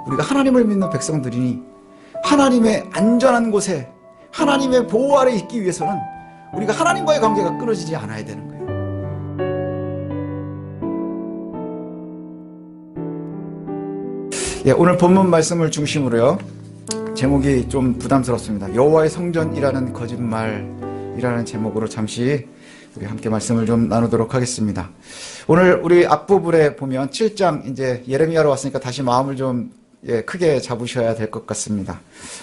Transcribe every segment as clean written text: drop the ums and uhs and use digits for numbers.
우리가 하나님을 믿는 백성들이니 하나님의 안전한 곳에 하나님의 보호 아래 있기 위해서는 우리가 하나님과의 관계가 끊어지지 않아야 되는 거예요. 예, 오늘 본문 말씀을 중심으로요, 제목이 좀 부담스럽습니다. 여호와의 성전이라는 거짓말이라는 제목으로 잠시 우리 함께 말씀을 좀 나누도록 하겠습니다. 오늘 우리 앞부분에 보면 7장 이제 예레미야로 왔으니까 다시 마음을 좀 크게 잡으셔야 될 것 같습니다.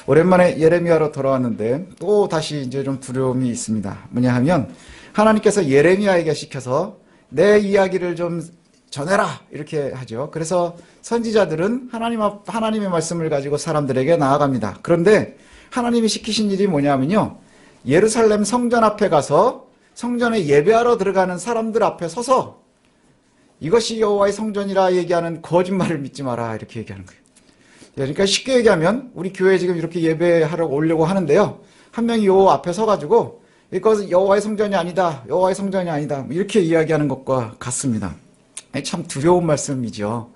오랜만에 예레미야로 돌아왔는데 또 다시 이제 좀 두려움이 있습니다. 뭐냐 하면 하나님께서 예레미야에게 시켜서 내 이야기를 좀 전해라 이렇게 하죠. 그래서 선지자들은 하나님의 말씀을 가지고 사람들에게 나아갑니다. 그런데 하나님이 시키신 일이 뭐냐면요, 예루살렘 성전 앞에 가서 성전에 예배하러 들어가는 사람들 앞에 서서 이것이 여호와의 성전이라 얘기하는 거짓말을 믿지 마라 이렇게 얘기하는 거예요. 그러니까 쉽게 얘기하면 우리 교회에 지금 이렇게 예배하러 오려고 하는데요, 한 명이 요 앞에 서가지고 이것은 여호와의 성전이 아니다, 여호와의 성전이 아니다 이렇게 이야기하는 것과 같습니다. 참 두려운 말씀이죠.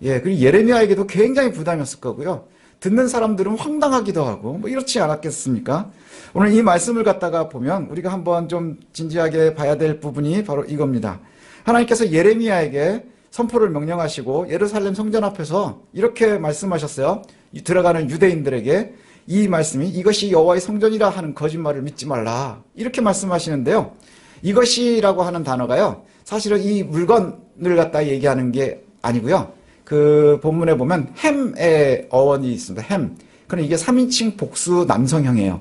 그리고 예레미야에게도 굉장히 부담이었을 거고요. 듣는 사람들은 황당하기도 하고 뭐 이렇지 않았겠습니까? 오늘 이 말씀을 갖다가 보면 우리가 한번 좀 진지하게 봐야 될 부분이 바로 이겁니다. 하나님께서 예레미야에게 선포를 명령하시고 예루살렘 성전 앞에서 이렇게 말씀하셨어요. 들어가는 유대인들에게 이 말씀이 이것이 여호와의 성전이라 하는 거짓말을 믿지 말라 이렇게 말씀하시는데요. 이것이라고 하는 단어가요, 사실은 이 물건을 갖다 얘기하는 게 아니고요. 그 본문에 보면 햄의 어원이 있습니다. 햄. 그럼 이게 3인칭 복수 남성형이에요.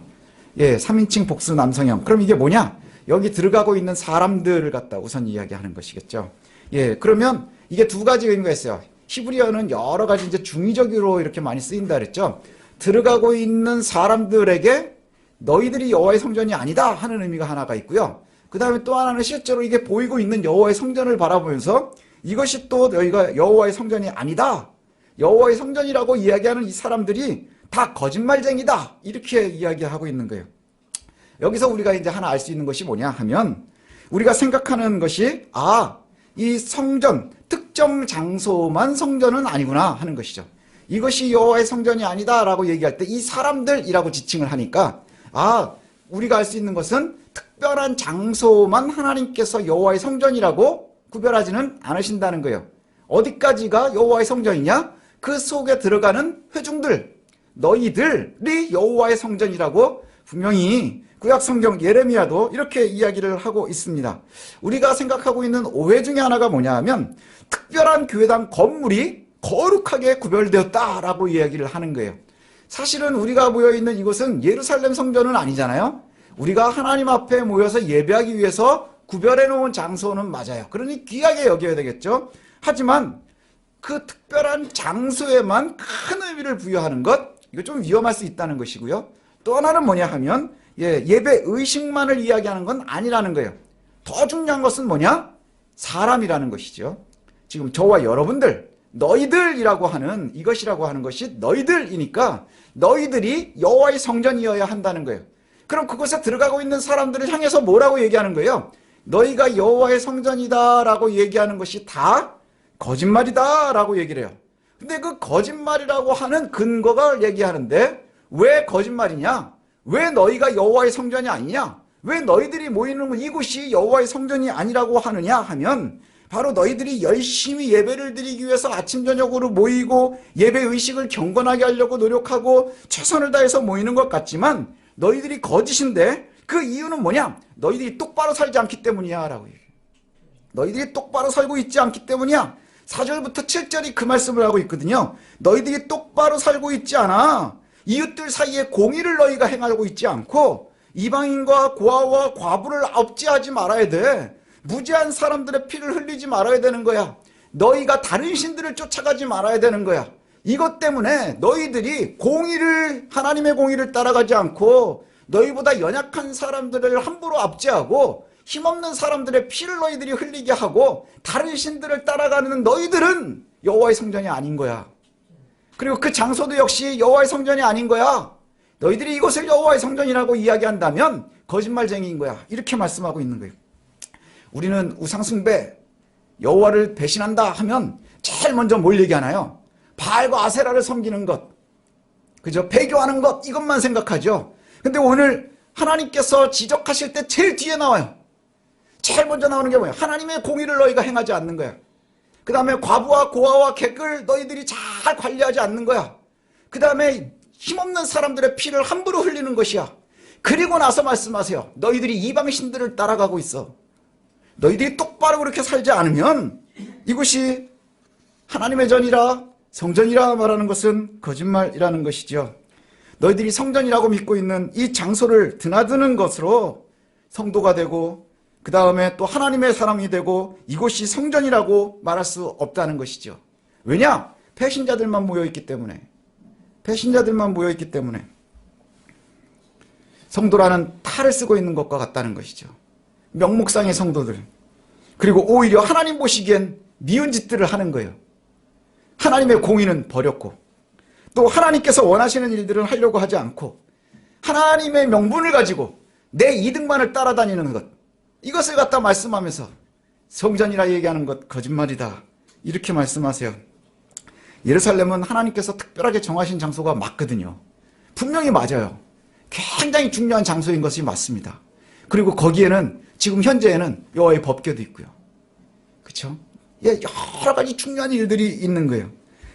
3인칭 복수 남성형. 그럼 이게 뭐냐? 여기 들어가고 있는 사람들을 갖다 우선 이야기하는 것이겠죠. 그러면 이게 두 가지 의미가 있어요. 히브리어는 여러 가지 이제 중의적으로 이렇게 많이 쓰인다 그랬죠. 들어가고 있는 사람들에게 너희들이 여호와의 성전이 아니다 하는 의미가 하나가 있고요. 그 다음에 또 하나는 실제로 이게 보이고 있는 여호와의 성전을 바라보면서 이것이 또 너희가 여호와의 성전이 아니다, 여호와의 성전이라고 이야기하는 이 사람들이 다 거짓말쟁이다 이렇게 이야기하고 있는 거예요. 여기서 우리가 이제 하나 알 수 있는 것이 뭐냐 하면 우리가 생각하는 것이 이 성전, 특정 장소만 성전은 아니구나 하는 것이죠. 이것이 여호와의 성전이 아니다 라고 얘기할 때 이 사람들이라고 지칭을 하니까 우리가 알 수 있는 것은 특별한 장소만 하나님께서 여호와의 성전이라고 구별하지는 않으신다는 거예요. 어디까지가 여호와의 성전이냐? 그 속에 들어가는 회중들, 너희들이 여호와의 성전이라고 분명히 구약성경 예레미야도 이렇게 이야기를 하고 있습니다. 우리가 생각하고 있는 오해 중에 하나가 뭐냐 하면 특별한 교회당 건물이 거룩하게 구별되었다라고 이야기를 하는 거예요. 사실은 우리가 모여있는 이곳은 예루살렘 성전은 아니잖아요. 우리가 하나님 앞에 모여서 예배하기 위해서 구별해 놓은 장소는 맞아요. 그러니 귀하게 여겨야 되겠죠. 하지만 그 특별한 장소에만 큰 의미를 부여하는 것, 이거 좀 위험할 수 있다는 것이고요. 또 하나는 뭐냐 하면 예배 의식만을 이야기하는 건 아니라는 거예요. 더 중요한 것은 뭐냐? 사람이라는 것이죠. 지금 저와 여러분들, 너희들이라고 하는, 이것이라고 하는 것이 너희들이니까 너희들이 여호와의 성전이어야 한다는 거예요. 그럼 그곳에 들어가고 있는 사람들을 향해서 뭐라고 얘기하는 거예요? 너희가 여호와의 성전이다 라고 얘기하는 것이 다 거짓말이다 라고 얘기를 해요. 근데 그 거짓말이라고 하는 근거가 얘기하는데 왜 거짓말이냐? 왜 너희가 여호와의 성전이 아니냐? 왜 너희들이 모이는 이곳이 여호와의 성전이 아니라고 하느냐 하면 바로 너희들이 열심히 예배를 드리기 위해서 아침 저녁으로 모이고 예배 의식을 경건하게 하려고 노력하고 최선을 다해서 모이는 것 같지만 너희들이 거짓인데 그 이유는 뭐냐? 너희들이 똑바로 살지 않기 때문이야 라고 얘기해요. 너희들이 똑바로 살고 있지 않기 때문이야. 4절부터 7절이 그 말씀을 하고 있거든요. 너희들이 똑바로 살고 있지 않아. 이웃들 사이에 공의를 너희가 행하고 있지 않고 이방인과 고아와 과부를 압제하지 말아야 돼. 무지한 사람들의 피를 흘리지 말아야 되는 거야. 너희가 다른 신들을 쫓아가지 말아야 되는 거야. 이것 때문에 너희들이 하나님의 공의를 따라가지 않고 너희보다 연약한 사람들을 함부로 압제하고 힘없는 사람들의 피를 너희들이 흘리게 하고 다른 신들을 따라가는 너희들은 여호와의 성전이 아닌 거야. 그리고 그 장소도 역시 여호와의 성전이 아닌 거야. 너희들이 이곳을 여호와의 성전이라고 이야기한다면 거짓말쟁이인 거야. 이렇게 말씀하고 있는 거예요. 우리는 우상숭배, 여호와를 배신한다 하면 제일 먼저 뭘 얘기하나요? 바알과 아세라를 섬기는 것, 그죠? 배교하는 것, 이것만 생각하죠. 근데 오늘 하나님께서 지적하실 때 제일 뒤에 나와요. 제일 먼저 나오는 게 뭐예요? 하나님의 공의를 너희가 행하지 않는 거야. 그 다음에 과부와 고아와 객을 너희들이 잘 관리하지 않는 거야. 그 다음에 힘없는 사람들의 피를 함부로 흘리는 것이야. 그리고 나서 말씀하세요. 너희들이 이방 신들을 따라가고 있어. 너희들이 똑바로 그렇게 살지 않으면 이곳이 하나님의 전이라 성전이라 말하는 것은 거짓말이라는 것이죠. 너희들이 성전이라고 믿고 있는 이 장소를 드나드는 것으로 성도가 되고 그 다음에 또 하나님의 사람이 되고 이곳이 성전이라고 말할 수 없다는 것이죠. 왜냐? 배신자들만 모여있기 때문에. 배신자들만 모여있기 때문에. 성도라는 탈을 쓰고 있는 것과 같다는 것이죠. 명목상의 성도들. 그리고 오히려 하나님 보시기엔 미운 짓들을 하는 거예요. 하나님의 공의는 버렸고 또 하나님께서 원하시는 일들은 하려고 하지 않고 하나님의 명분을 가지고 내 이득만을 따라다니는 것, 이것을 갖다 말씀하면서 성전이라 얘기하는 것 거짓말이다, 이렇게 말씀하세요. 예루살렘은 하나님께서 특별하게 정하신 장소가 맞거든요. 분명히 맞아요. 굉장히 중요한 장소인 것이 맞습니다. 그리고 거기에는 지금 현재에는 여호와의 법궤도 있고요. 그렇죠? 여러 가지 중요한 일들이 있는 거예요.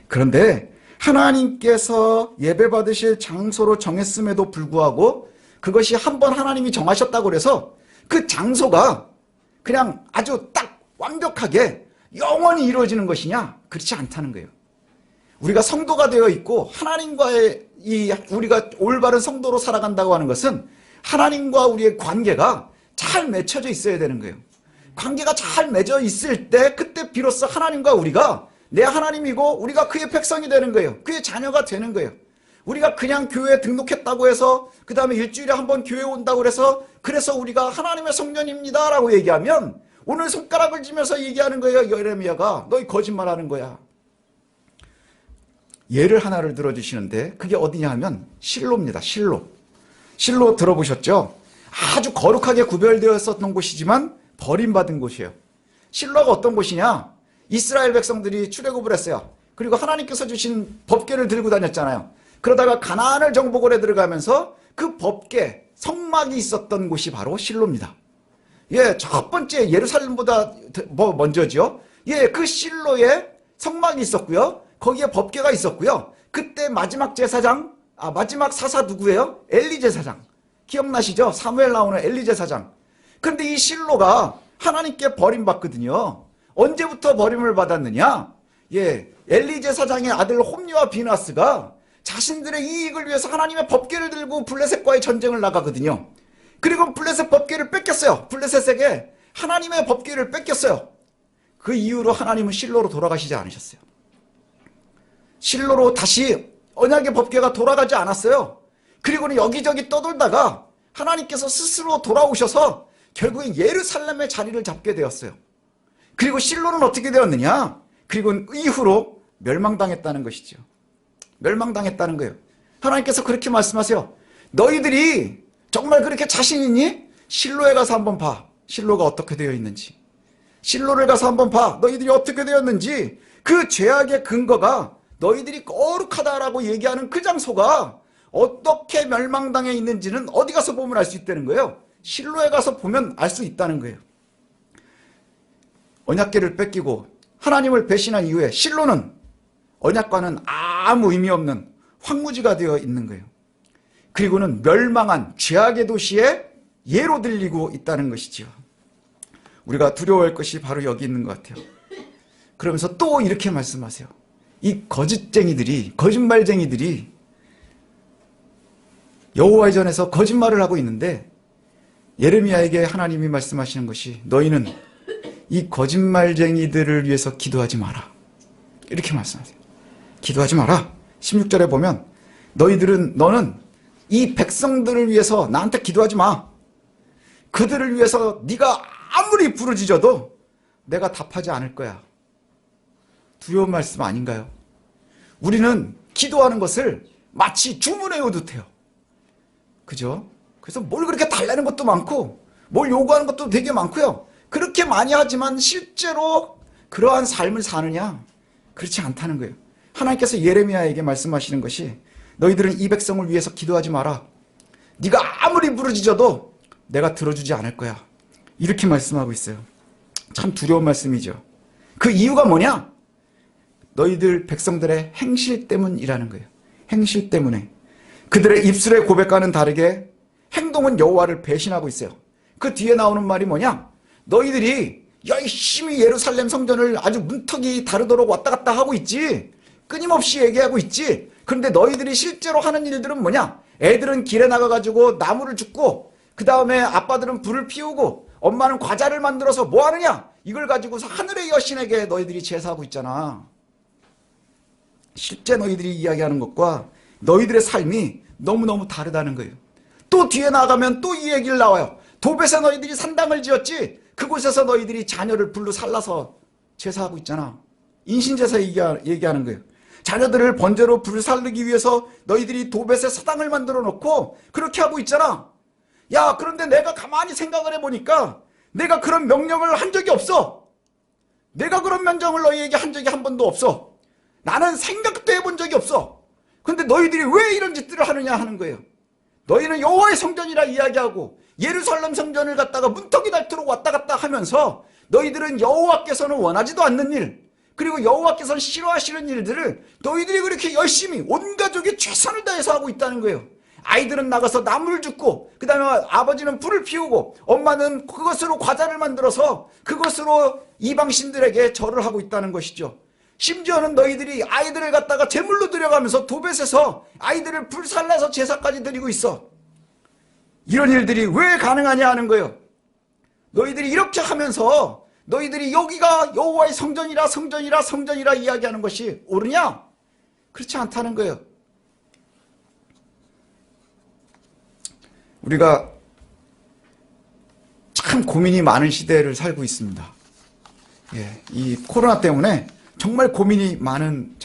그런데 하나님께서 예배 받으실 장소로 정했음에도 불구하고 그것이 한번 하나님이 정하셨다고 그래서 그 장소가 그냥 아주 딱 완벽하게 영원히 이루어지는 것이냐? 그렇지 않다는 거예요. 우리가 성도가 되어 있고 하나님과의 우리가 올바른 성도로 살아간다고 하는 것은 하나님과 우리의 관계가 잘 맺혀져 있어야 되는 거예요. 관계가 잘 맺어 있을 때 그때 비로소 하나님과 우리가 내 하나님이고 우리가 그의 백성이 되는 거예요. 그의 자녀가 되는 거예요. 우리가 그냥 교회에 등록했다고 해서 그 다음에 일주일에 한 번 교회에 온다고 해서 그래서 우리가 하나님의 성전입니다 라고 얘기하면 오늘 손가락을 쥐면서 얘기하는 거예요. 예레미야가 너희 거짓말하는 거야. 예를 하나를 들어주시는데 그게 어디냐 하면 실로입니다. 실로 들어보셨죠? 아주 거룩하게 구별되어 있었던 곳이지만 버림받은 곳이에요. 실로가 어떤 곳이냐? 이스라엘 백성들이 출애굽을 했어요. 그리고 하나님께서 주신 법궤를 들고 다녔잖아요. 그러다가 가나안을 정복을 해 들어가면서 그 법궤, 성막이 있었던 곳이 바로 실로입니다. 예, 첫 번째 예루살렘보다 먼저죠. 예, 그 실로에 성막이 있었고요. 거기에 법궤가 있었고요. 그때 마지막 제사장, 마지막 사사 누구예요? 엘리 제사장. 기억나시죠? 사무엘 나오는 엘리 제사장. 그런데 이 실로가 하나님께 버림받거든요. 언제부터 버림을 받았느냐? 예, 엘리 제사장의 아들 홈리와 비나스가 자신들의 이익을 위해서 하나님의 법궤를 들고 블레셋과의 전쟁을 나가거든요. 그리고 블레셋 법궤를 뺏겼어요. 블레셋에게 하나님의 법궤를 뺏겼어요. 그 이후로 하나님은 실로로 돌아가시지 않으셨어요. 실로로 다시 언약의 법궤가 돌아가지 않았어요. 그리고는 여기저기 떠돌다가 하나님께서 스스로 돌아오셔서 결국엔 예루살렘의 자리를 잡게 되었어요. 그리고 실로는 어떻게 되었느냐? 그리고 이후로 멸망당했다는 것이죠. 멸망당했다는 거예요. 하나님께서 그렇게 말씀하세요. 너희들이 정말 그렇게 자신 있니? 실로에 가서 한번 봐. 실로가 어떻게 되어 있는지. 실로를 가서 한번 봐. 너희들이 어떻게 되었는지. 그 죄악의 근거가 너희들이 거룩하다라고 얘기하는 그 장소가 어떻게 멸망당해 있는지는 어디 가서 보면 알 수 있다는 거예요. 실로에 가서 보면 알 수 있다는 거예요. 언약궤를 뺏기고 하나님을 배신한 이후에 실로는 언약과는 아무 의미 없는 황무지가 되어 있는 거예요. 그리고는 멸망한 죄악의 도시의 예로 들리고 있다는 것이죠. 우리가 두려워할 것이 바로 여기 있는 것 같아요. 그러면서 또 이렇게 말씀하세요. 이 거짓말쟁이들이 여호와의 전에서 거짓말을 하고 있는데 예레미야에게 하나님이 말씀하시는 것이 너희는 이 거짓말쟁이들을 위해서 기도하지 마라. 이렇게 말씀하세요. 기도하지 마라. 16절에 보면 너는 이 백성들을 위해서 나한테 기도하지 마. 그들을 위해서 네가 아무리 부르짖어도 내가 답하지 않을 거야. 두려운 말씀 아닌가요? 우리는 기도하는 것을 마치 주문해 오듯 해요. 그죠? 그래서 뭘 그렇게 달라는 것도 많고 뭘 요구하는 것도 되게 많고요. 그렇게 많이 하지만 실제로 그러한 삶을 사느냐? 그렇지 않다는 거예요. 하나님께서 예레미야에게 말씀하시는 것이 너희들은 이 백성을 위해서 기도하지 마라. 네가 아무리 부르짖어도 내가 들어주지 않을 거야. 이렇게 말씀하고 있어요. 참 두려운 말씀이죠. 그 이유가 뭐냐? 너희들 백성들의 행실 때문이라는 거예요. 행실 때문에. 그들의 입술의 고백과는 다르게 행동은 여호와를 배신하고 있어요. 그 뒤에 나오는 말이 뭐냐? 너희들이 열심히 예루살렘 성전을 아주 문턱이 다르도록 왔다 갔다 하고 있지. 끊임없이 얘기하고 있지. 그런데 너희들이 실제로 하는 일들은 뭐냐? 애들은 길에 나가가지고 나무를 줍고, 그 다음에 아빠들은 불을 피우고, 엄마는 과자를 만들어서 뭐 하느냐? 이걸 가지고서 하늘의 여신에게 너희들이 제사하고 있잖아. 실제 너희들이 이야기하는 것과 너희들의 삶이 너무너무 다르다는 거예요. 또 뒤에 나가면 또 이 얘기를 나와요. 도벳에 너희들이 산당을 지었지. 그곳에서 너희들이 자녀를 불로 살라서 제사하고 있잖아. 인신제사 얘기하는 거예요. 자녀들을 번제로 불살르기 위해서 너희들이 도벳에 사당을 만들어 놓고 그렇게 하고 있잖아. 야, 그런데 내가 가만히 생각을 해보니까 내가 그런 명령을 한 적이 없어. 내가 그런 명령을 너희에게 한 적이 한 번도 없어. 나는 생각도 해본 적이 없어. 근데 너희들이 왜 이런 짓들을 하느냐 하는 거예요. 너희는 여호와의 성전이라 이야기하고 예루살렘 성전을 갖다가 문턱이 닳도록 왔다 갔다 하면서 너희들은 여호와께서는 원하지도 않는 일, 그리고 여호와께서는 싫어하시는 일들을 너희들이 그렇게 열심히 온 가족이 최선을 다해서 하고 있다는 거예요. 아이들은 나가서 나무를 줍고, 그 다음에 아버지는 불을 피우고, 엄마는 그것으로 과자를 만들어서 그것으로 이방신들에게 절을 하고 있다는 것이죠. 심지어는 너희들이 아이들을 갖다가 제물로 들여가면서 도벳에서 아이들을 불살라서 제사까지 드리고 있어. 이런 일들이 왜 가능하냐 하는 거예요. 너희들이 이렇게 하면서 너희들이 여기가 여호와의 성전이라 성전이라 성전이라 이야기하는 것이 옳으냐? 그렇지 않다는 거예요. 우리가 참 고민이 많은 시대를 살고 있습니다. 예, 이 코로나 때문에 정말 고민이 많은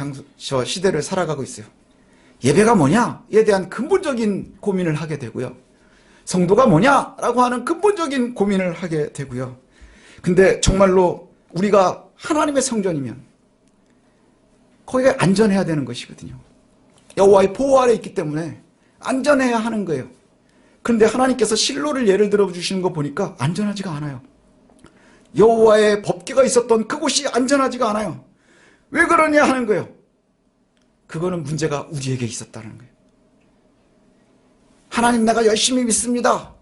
시대를 살아가고 있어요. 예배가 뭐냐에 대한 근본적인 고민을 하게 되고요. 성도가 뭐냐라고 하는 근본적인 고민을 하게 되고요. 근데 정말로 우리가 하나님의 성전이면 거기가 안전해야 되는 것이거든요. 여호와의 보호 아래 있기 때문에 안전해야 하는 거예요. 그런데 하나님께서 실로를 예를 들어 주시는 거 보니까 안전하지가 않아요. 여호와의 법궤가 있었던 그곳이 안전하지가 않아요. 왜 그러냐 하는 거예요. 그거는 문제가 우리에게 있었다는 거예요. 하나님, 내가 열심히 믿습니다.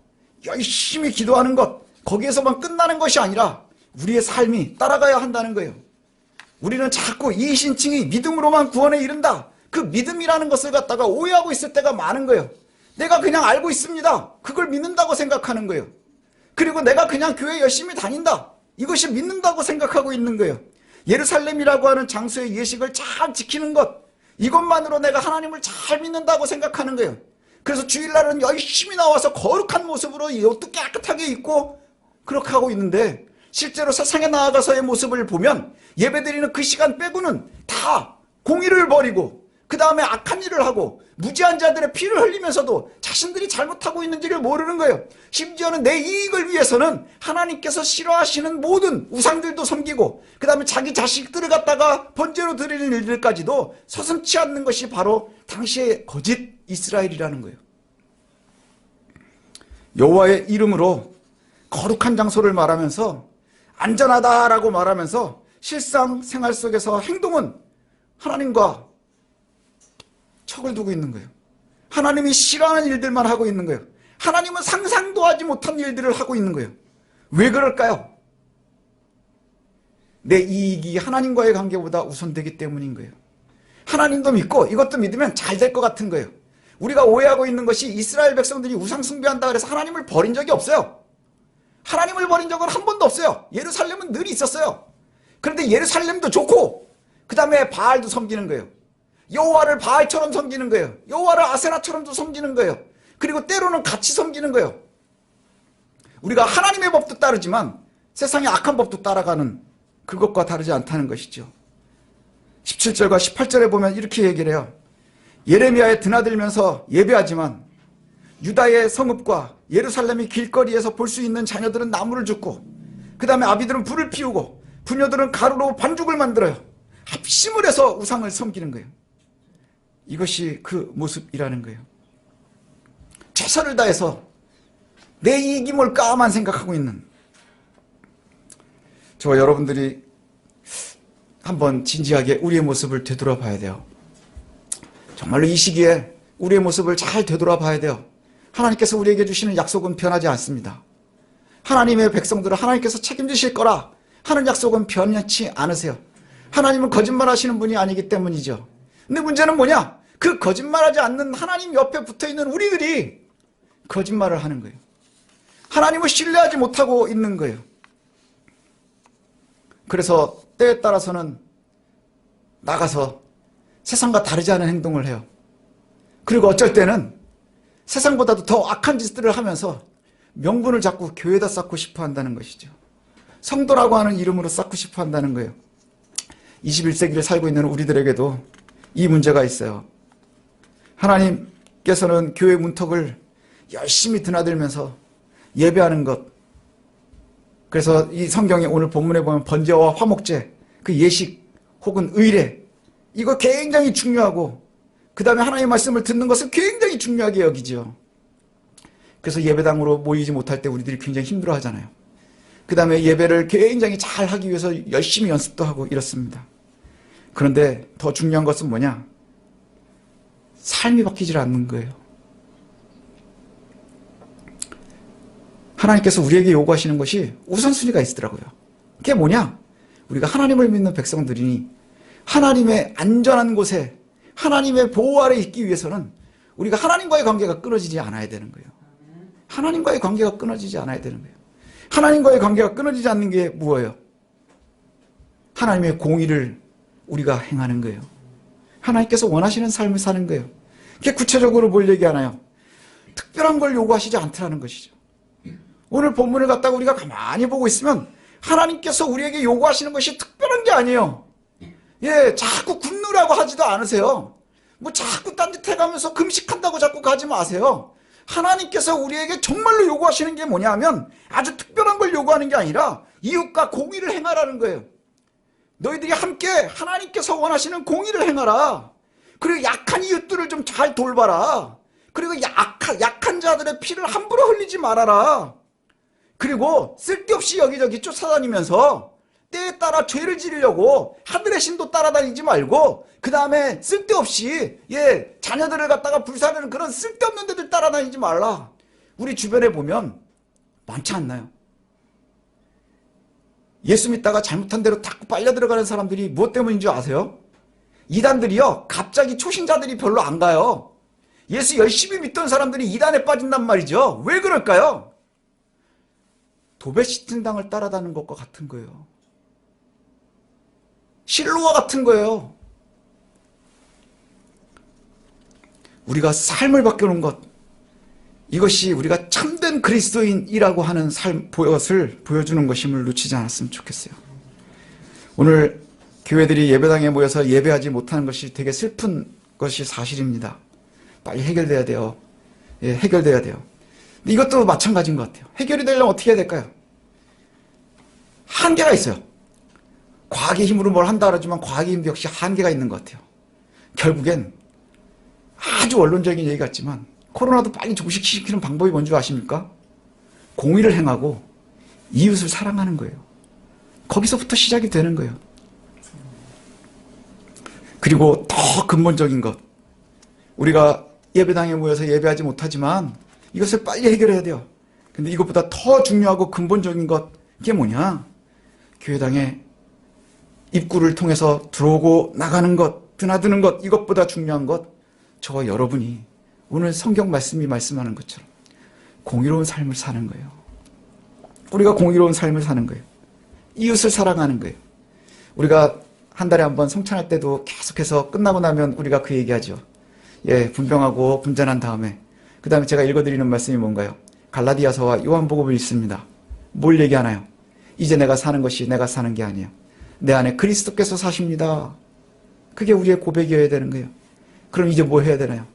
열심히 기도하는 것, 거기에서만 끝나는 것이 아니라 우리의 삶이 따라가야 한다는 거예요. 우리는 자꾸 이신칭이 믿음으로만 구원에 이른다. 그 믿음이라는 것을 갖다가 오해하고 있을 때가 많은 거예요. 내가 그냥 알고 있습니다. 그걸 믿는다고 생각하는 거예요. 그리고 내가 그냥 교회 열심히 다닌다. 이것이 믿는다고 생각하고 있는 거예요. 예루살렘이라고 하는 장소의 예식을 잘 지키는 것, 이것만으로 내가 하나님을 잘 믿는다고 생각하는 거예요. 그래서 주일날은 열심히 나와서 거룩한 모습으로 옷도 깨끗하게 입고 그렇게 하고 있는데, 실제로 세상에 나아가서의 모습을 보면 예배드리는 그 시간 빼고는 다 공의를 버리고 그 다음에 악한 일을 하고 무지한 자들의 피를 흘리면서도 자신들이 잘못하고 있는지를 모르는 거예요. 심지어는 내 이익을 위해서는 하나님께서 싫어하시는 모든 우상들도 섬기고 그 다음에 자기 자식들을 갖다가 번제로 드리는 일들까지도 서슴지 않는 것이 바로 당시의 거짓 이스라엘이라는 거예요. 여호와의 이름으로 거룩한 장소를 말하면서 안전하다라고 말하면서 실상 생활 속에서 행동은 하나님과 척을 두고 있는 거예요. 하나님이 싫어하는 일들만 하고 있는 거예요. 하나님은 상상도 하지 못한 일들을 하고 있는 거예요. 왜 그럴까요? 내 이익이 하나님과의 관계보다 우선되기 때문인 거예요. 하나님도 믿고 이것도 믿으면 잘 될 것 같은 거예요. 우리가 오해하고 있는 것이 이스라엘 백성들이 우상 숭배한다 그래서 하나님을 버린 적이 없어요. 하나님을 버린 적은 한 번도 없어요. 예루살렘은 늘 있었어요. 그런데 예루살렘도 좋고 그 다음에 바알도 섬기는 거예요. 여호와를 바알처럼 섬기는 거예요. 여호와를 아세라처럼도 섬기는 거예요. 그리고 때로는 같이 섬기는 거예요. 우리가 하나님의 법도 따르지만 세상의 악한 법도 따라가는 그것과 다르지 않다는 것이죠. 17절과 18절에 보면 이렇게 얘기를 해요. 예레미야에 드나들면서 예배하지만 유다의 성읍과 예루살렘의 길거리에서 볼 수 있는 자녀들은 나무를 줍고 그 다음에 아비들은 불을 피우고 부녀들은 가루로 반죽을 만들어요. 합심을 해서 우상을 섬기는 거예요. 이것이 그 모습이라는 거예요. 최선을 다해서 내 이익이 뭘까만 생각하고 있는, 저와 여러분들이 한번 진지하게 우리의 모습을 되돌아봐야 돼요. 정말로 이 시기에 우리의 모습을 잘 되돌아봐야 돼요. 하나님께서 우리에게 주시는 약속은 변하지 않습니다. 하나님의 백성들을 하나님께서 책임지실 거라 하는 약속은 변하지 않으세요. 하나님은 거짓말하시는 분이 아니기 때문이죠. 근데 문제는 뭐냐? 그 거짓말하지 않는 하나님 옆에 붙어있는 우리들이 거짓말을 하는 거예요. 하나님을 신뢰하지 못하고 있는 거예요. 그래서 때에 따라서는 나가서 세상과 다르지 않은 행동을 해요. 그리고 어쩔 때는 세상보다도 더 악한 짓들을 하면서 명분을 자꾸 교회에다 쌓고 싶어 한다는 것이죠. 성도라고 하는 이름으로 쌓고 싶어 한다는 거예요. 21세기를 살고 있는 우리들에게도 이 문제가 있어요. 하나님께서는 교회 문턱을 열심히 드나들면서 예배하는 것, 그래서 이 성경에 오늘 본문에 보면 번제와 화목제, 그 예식 혹은 의례, 이거 굉장히 중요하고 그 다음에 하나님의 말씀을 듣는 것을 굉장히 중요하게 여기죠. 그래서 예배당으로 모이지 못할 때 우리들이 굉장히 힘들어 하잖아요. 그 다음에 예배를 굉장히 잘 하기 위해서 열심히 연습도 하고 이렇습니다. 그런데 더 중요한 것은 뭐냐? 삶이 바뀌질 않는 거예요. 하나님께서 우리에게 요구하시는 것이 우선순위가 있더라고요. 그게 뭐냐? 우리가 하나님을 믿는 백성들이니 하나님의 안전한 곳에 하나님의 보호 아래 있기 위해서는 우리가 하나님과의 관계가 끊어지지 않아야 되는 거예요. 하나님과의 관계가 끊어지지 않아야 되는 거예요. 하나님과의 관계가 끊어지지 않는 게 뭐예요? 하나님의 공의를 우리가 행하는 거예요. 하나님께서 원하시는 삶을 사는 거예요. 그게 구체적으로 뭘 얘기하나요? 특별한 걸 요구하시지 않더라는 것이죠. 오늘 본문을 갖다가 우리가 가만히 보고 있으면 하나님께서 우리에게 요구하시는 것이 특별한 게 아니에요. 예, 자꾸 굶느라고 하지도 않으세요. 뭐 자꾸 딴짓 해가면서 금식한다고 자꾸 가지 마세요. 하나님께서 우리에게 정말로 요구하시는 게 뭐냐 하면 아주 특별한 걸 요구하는 게 아니라 이웃과 공의를 행하라는 거예요. 너희들이 함께 하나님께서 원하시는 공의를 행하라. 그리고 약한 이웃들을 좀 잘 돌봐라. 그리고 약한 자들의 피를 함부로 흘리지 말아라. 그리고 쓸데없이 여기저기 쫓아다니면서 때에 따라 죄를 지르려고 하늘의 신도 따라다니지 말고 그 다음에 쓸데없이 자녀들을 갖다가 불사르는 그런 쓸데없는 데들 따라다니지 말라. 우리 주변에 보면 많지 않나요? 예수 믿다가 잘못한 대로 자꾸 빨려 들어가는 사람들이 무엇 때문인 줄 아세요? 이단들이요, 갑자기 초신자들이 별로 안 가요. 예수 열심히 믿던 사람들이 이단에 빠진단 말이죠. 왜 그럴까요? 도배시팅당을 따라다니는 것과 같은 거예요. 실로와 같은 거예요. 우리가 삶을 바꾸는 것, 이것이 우리가 참된 그리스도인이라고 하는 것을 보여주는 것임을 놓치지 않았으면 좋겠어요. 오늘 교회들이 예배당에 모여서 예배하지 못하는 것이 되게 슬픈 것이 사실입니다. 빨리 해결돼야 돼요. 예, 해결돼야 돼요. 근데 이것도 마찬가지인 것 같아요. 해결이 되려면 어떻게 해야 될까요? 한계가 있어요. 과학의 힘으로 뭘 한다 그러지만 과학의 힘도 역시 한계가 있는 것 같아요. 결국엔 아주 원론적인 얘기 같지만 코로나도 빨리 종식시키는 방법이 뭔지 아십니까? 공의를 행하고 이웃을 사랑하는 거예요. 거기서부터 시작이 되는 거예요. 그리고 더 근본적인 것, 우리가 예배당에 모여서 예배하지 못하지만 이것을 빨리 해결해야 돼요. 근데 이것보다 더 중요하고 근본적인 것, 이게 뭐냐? 교회당에 입구를 통해서 들어오고 나가는 것, 드나드는 것, 이것보다 중요한 것, 저와 여러분이 오늘 성경 말씀이 말씀하는 것처럼 공의로운 삶을 사는 거예요. 우리가 공의로운 삶을 사는 거예요. 이웃을 사랑하는 거예요. 우리가 한 달에 한 번 성찬할 때도 계속해서 끝나고 나면 우리가 그 얘기하죠. 예, 분병하고 분전한 다음에 그 다음에 제가 읽어드리는 말씀이 뭔가요? 갈라디아서와 요한복음을 읽습니다. 뭘 얘기하나요? 이제 내가 사는 것이 내가 사는 게 아니에요. 내 안에 그리스도께서 사십니다. 그게 우리의 고백이어야 되는 거예요. 그럼 이제 뭐 해야 되나요?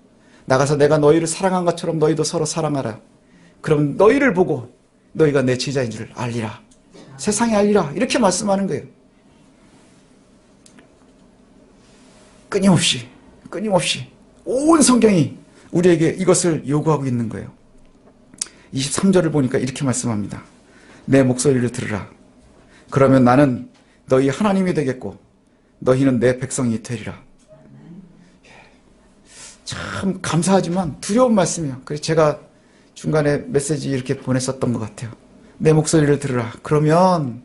나가서 내가 너희를 사랑한 것처럼 너희도 서로 사랑하라. 그럼 너희를 보고 너희가 내 제자인 줄 알리라. 세상에 알리라. 이렇게 말씀하는 거예요. 끊임없이 온 성경이 우리에게 이것을 요구하고 있는 거예요. 23절을 보니까 이렇게 말씀합니다. 내 목소리를 들으라. 그러면 나는 너희 하나님이 되겠고 너희는 내 백성이 되리라. 참 감사하지만 두려운 말씀이에요. 그래서 제가 중간에 메시지 이렇게 보냈었던 것 같아요. 내 목소리를 들으라. 그러면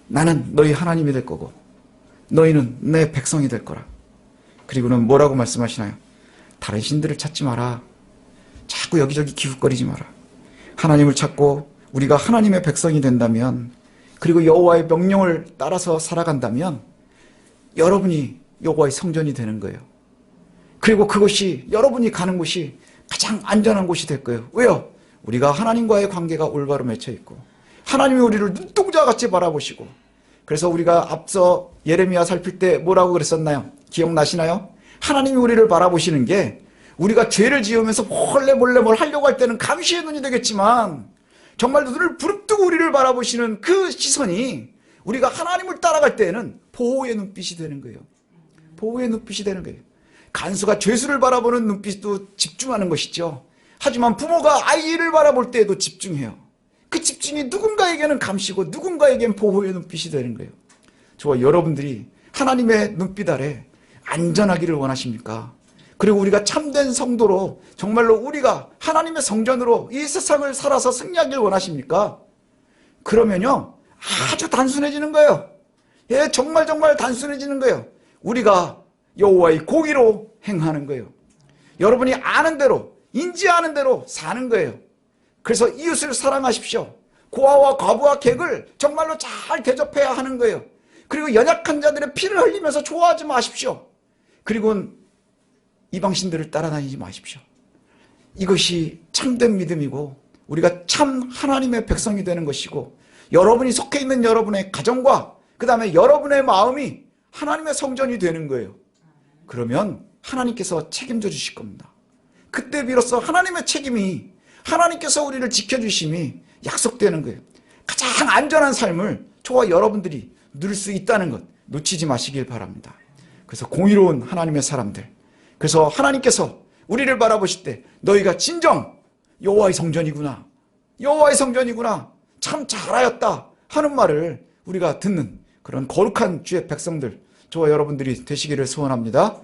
나는 너희 하나님이 될 거고 너희는 내 백성이 될 거라. 그리고는 뭐라고 말씀하시나요? 다른 신들을 찾지 마라. 자꾸 여기저기 기웃거리지 마라. 하나님을 찾고 우리가 하나님의 백성이 된다면, 그리고 여호와의 명령을 따라서 살아간다면 여러분이 여호와의 성전이 되는 거예요. 그리고 그곳이, 여러분이 가는 곳이 가장 안전한 곳이 될 거예요. 왜요? 우리가 하나님과의 관계가 올바로 맺혀 있고 하나님이 우리를 눈동자같이 바라보시고. 그래서 우리가 앞서 예레미야 살필 때 뭐라고 그랬었나요? 기억나시나요? 하나님이 우리를 바라보시는 게, 우리가 죄를 지으면서 몰래 뭘 하려고 할 때는 감시의 눈이 되겠지만 정말 눈을 부릅뜨고 우리를 바라보시는 그 시선이 우리가 하나님을 따라갈 때에는 보호의 눈빛이 되는 거예요. 보호의 눈빛이 되는 거예요. 간수가 죄수를 바라보는 눈빛도 집중하는 것이죠. 하지만 부모가 아이를 바라볼 때에도 집중해요. 그 집중이 누군가에게는 감시고 누군가에게는 보호의 눈빛이 되는 거예요. 저와 여러분들이 하나님의 눈빛 아래 안전하기를 원하십니까? 그리고 우리가 참된 성도로 정말로 우리가 하나님의 성전으로 이 세상을 살아서 승리하기를 원하십니까? 그러면요, 아주 단순해지는 거예요. 예, 정말 단순해지는 거예요. 우리가 여호와의 공의로 행하는 거예요. 여러분이 아는 대로, 인지하는 대로 사는 거예요. 그래서 이웃을 사랑하십시오. 고아와 과부와 객을 정말로 잘 대접해야 하는 거예요. 그리고 연약한 자들의 피를 흘리면서 좋아하지 마십시오. 그리고 이방신들을 따라다니지 마십시오. 이것이 참된 믿음이고 우리가 참 하나님의 백성이 되는 것이고, 여러분이 속해 있는 여러분의 가정과 그 다음에 여러분의 마음이 하나님의 성전이 되는 거예요. 그러면 하나님께서 책임져 주실 겁니다. 그때 비로소 하나님의 책임이, 하나님께서 우리를 지켜주심이 약속되는 거예요. 가장 안전한 삶을 저와 여러분들이 누릴 수 있다는 것 놓치지 마시길 바랍니다. 그래서 공의로운 하나님의 사람들, 그래서 하나님께서 우리를 바라보실 때 너희가 진정 여호와의 성전이구나, 여호와의 성전이구나, 참 잘하였다 하는 말을 우리가 듣는 그런 거룩한 주의 백성들, 저와 여러분들이 되시기를 소원합니다.